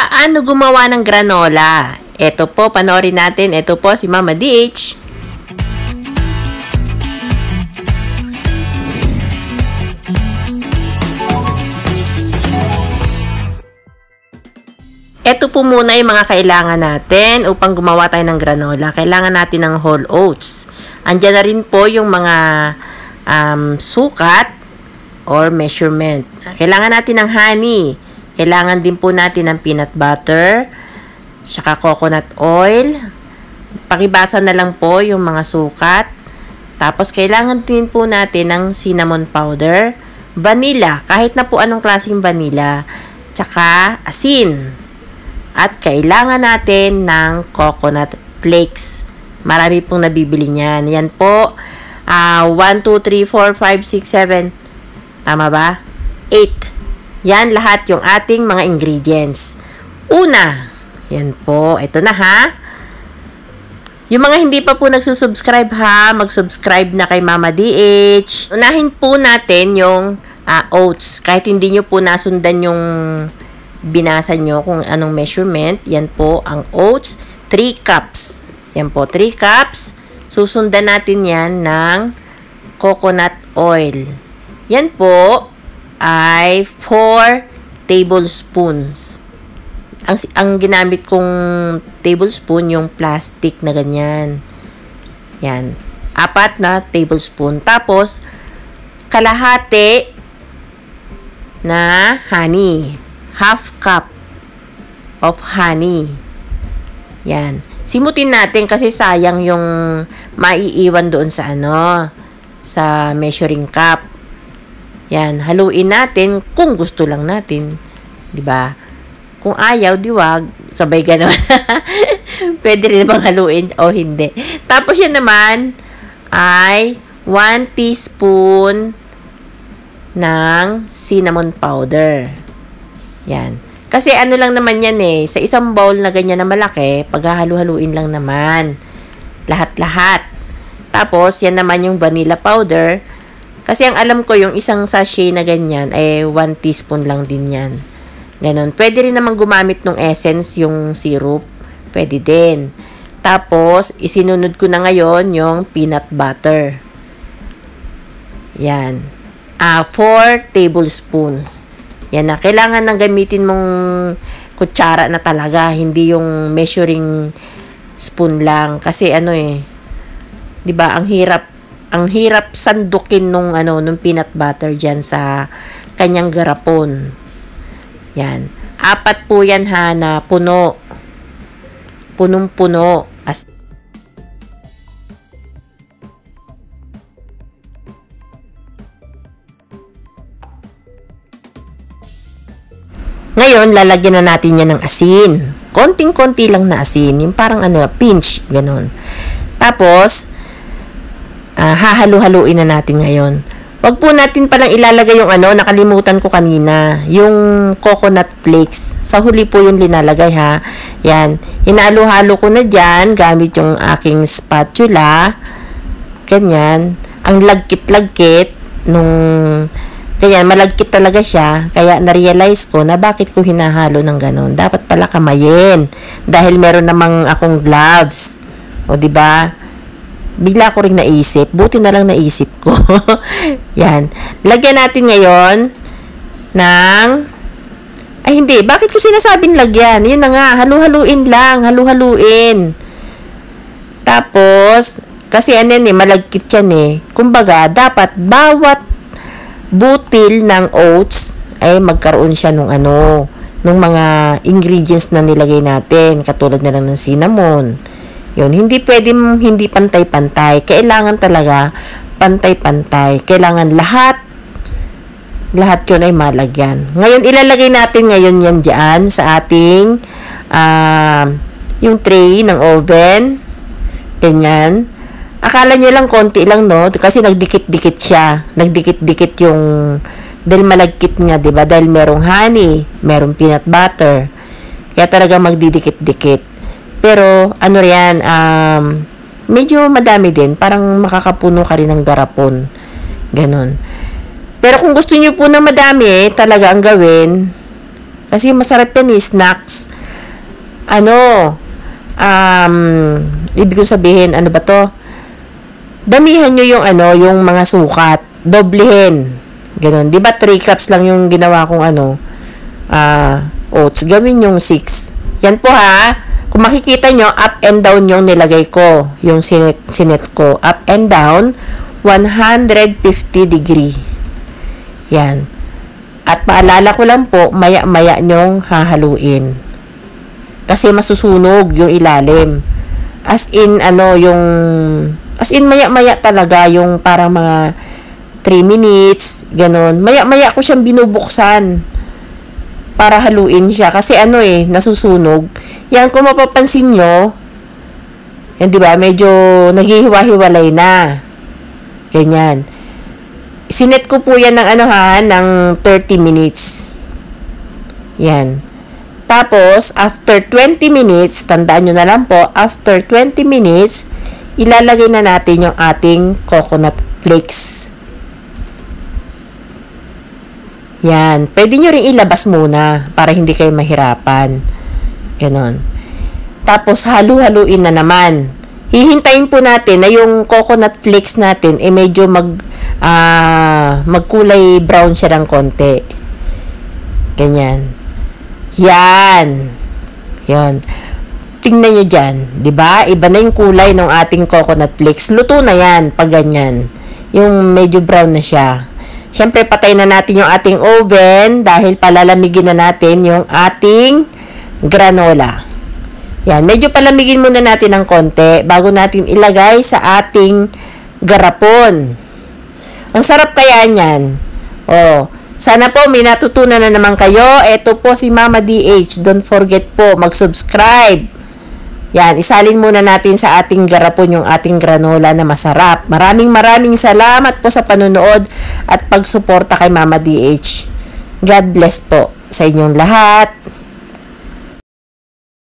Paano gumawa ng granola? Ito po, panoorin natin. Ito po si Mama DH. Ito po muna yung mga kailangan natin upang gumawa tayo ng granola. Kailangan natin ng whole oats. Andiyan na rin po yung mga sukat or measurement. Kailangan natin ng honey. Kailangan din po natin ng peanut butter, saka coconut oil. Pakibasa na lang po yung mga sukat. Tapos kailangan din po natin ng cinnamon powder, vanilla, kahit na po anong klaseng vanilla, tsaka asin. At kailangan natin ng coconut flakes. Marami pong nabibili niyan. Yan po. 1, 2, 3, 4, 5, 6, 7. Tama ba? 8. Yan lahat yung ating mga ingredients. Una. Yan po. Ito na ha. Yung mga hindi pa po nagsusubscribe ha, mag-subscribe na kay Mama DH. Unahin po natin yung oats. Kahit hindi nyo po nasundan yung binasa nyo kung anong measurement, yan po ang oats, 3 cups. Yan po, 3 cups. Susundan natin yan ng coconut oil. Yan po ay 4 tablespoons. Ang ginamit kong tablespoon, yung plastic na ganyan. Yan. 4 na tablespoon. Tapos, kalahati na honey. Half cup of honey. Yan. Simutin natin kasi sayang yung maiiwan doon sa sa measuring cup. Yan. Haluin natin kung gusto lang natin. 'Di ba? Kung ayaw, wag. Sabay gano'n. Pwede rin bang haluin o hindi. Tapos yan naman ay 1 teaspoon ng cinnamon powder. Yan. Kasi ano lang naman yan sa isang bowl na ganyan na malaki, paghahalu-haluin lang naman. Lahat-lahat. Tapos, yan naman yung vanilla powder. Kasi ang alam ko, yung isang sachet na ganyan, 1 teaspoon lang din yan. Ganon. Pwede rin naman gumamit ng essence, yung syrup. Pwede din. Tapos, isinunod ko na ngayon yung peanut butter. Yan. 4 tablespoons. Yan na. Kailangan nang gamitin mong kutsara na talaga. Hindi yung measuring spoon lang. Kasi 'di ba, ang hirap sandukin nung peanut butter diyan sa kanyang garapon. Yan. 4 po yan ha na puno. Punong-puno. Ngayon, lalagyan na natin yan ng asin. Konting-konti lang na asin. Yung parang pinch. Ganon. Tapos, hahalu-haluin na natin ngayon. Wag po natin palang ilalagay yung nakalimutan ko kanina. Yung coconut flakes. Sa huli po yung linalagay ha. Yan. Hinalo-halo ko na dyan gamit yung aking spatula. Ganyan. Ang lagkit-lagkit nung... Kaya malagkit talaga siya, kaya na-realize ko na bakit ko hinahalo ng ganun. Dapat pala kamayin dahil meron namang akong gloves. O di ba? Bigla ko ring naisip, buti na lang naisip ko. Yan. Lagyan natin ngayon ng hindi, bakit ko sinasabing lagyan? Yun na nga, halu-haluin lang, halu-haluin. Tapos kasi malagkit yan Kumbaga, dapat bawat butil ng oats ay magkaroon siya nung mga ingredients na nilagay natin, katulad na lang ng cinnamon. Yun, hindi pwedeng hindi pantay-pantay. Kailangan talaga pantay-pantay. Kailangan lahat yun ay malagyan. Ngayon, ilalagay natin ngayon yan dyan sa ating yung tray ng oven. Ganyan. Akala nyo lang konti lang, no? Kasi nagdikit-dikit siya. Nagdikit-dikit yung... Dahil malagkit nga, diba? Dahil merong honey, merong peanut butter. Kaya talaga magdidikit-dikit. Pero, medyo madami din. Parang makakapuno ka rin ng garapon. Ganon. Pero kung gusto nyo po na madami, talaga ang gawin. Kasi masarap yan snacks. ano, ibig ko sabihin, ano ba to? Damihan nyo yung ano, yung mga sukat. Doblehin. Ganun. Di ba 3 cups lang yung ginawa kong ano, oats. Gawin yung 6. Yan po ha. Kung makikita nyo, up and down yung nilagay ko. Yung sinet ko. Up and down, 150 degree. Yan. At paalala ko lang po, maya-maya nyong hahaluin. Kasi masusunog yung ilalim. As in, maya-maya talaga yung parang mga 3 minutes, ganun. Maya-maya ko siyang binubuksan para haluin siya. Kasi nasusunog. Yan, kung mapapansin nyo, yan, di ba, medyo naghihiwa-hiwalay na. Ganyan. Sinet ko po yan ng 30 minutes. Yan. Tapos, after 20 minutes, tandaan nyo na lang po, after 20 minutes, ilalagay na natin yung ating coconut flakes. Yan. Pwede nyo rin ilabas muna para hindi kayo mahirapan. Ganon. Tapos, halu-haluin na naman. Hihintayin po natin na yung coconut flakes natin medyo magkulay brown siya ng konti. Ganyan. Yan. Yan. Tingnan nyo dyan. Diba? Iba na yung kulay ng ating coconut flakes. Luto na yan pag ganyan. Yung medyo brown na siya. Siyempre, patay na natin yung ating oven dahil palalamigin na natin yung ating granola. Yan. Medyo palamigin muna natin ng konti bago natin ilagay sa ating garapon. Ang sarap kaya niyan. Oh. Sana po may natutunan na naman kayo. Ito po si Mama DH. Don't forget po mag-subscribe. Yan, isalin muna natin sa ating garapon yung ating granola na masarap. Maraming salamat po sa panonood at pagsuporta kay Mama DH. God bless po sa inyong lahat.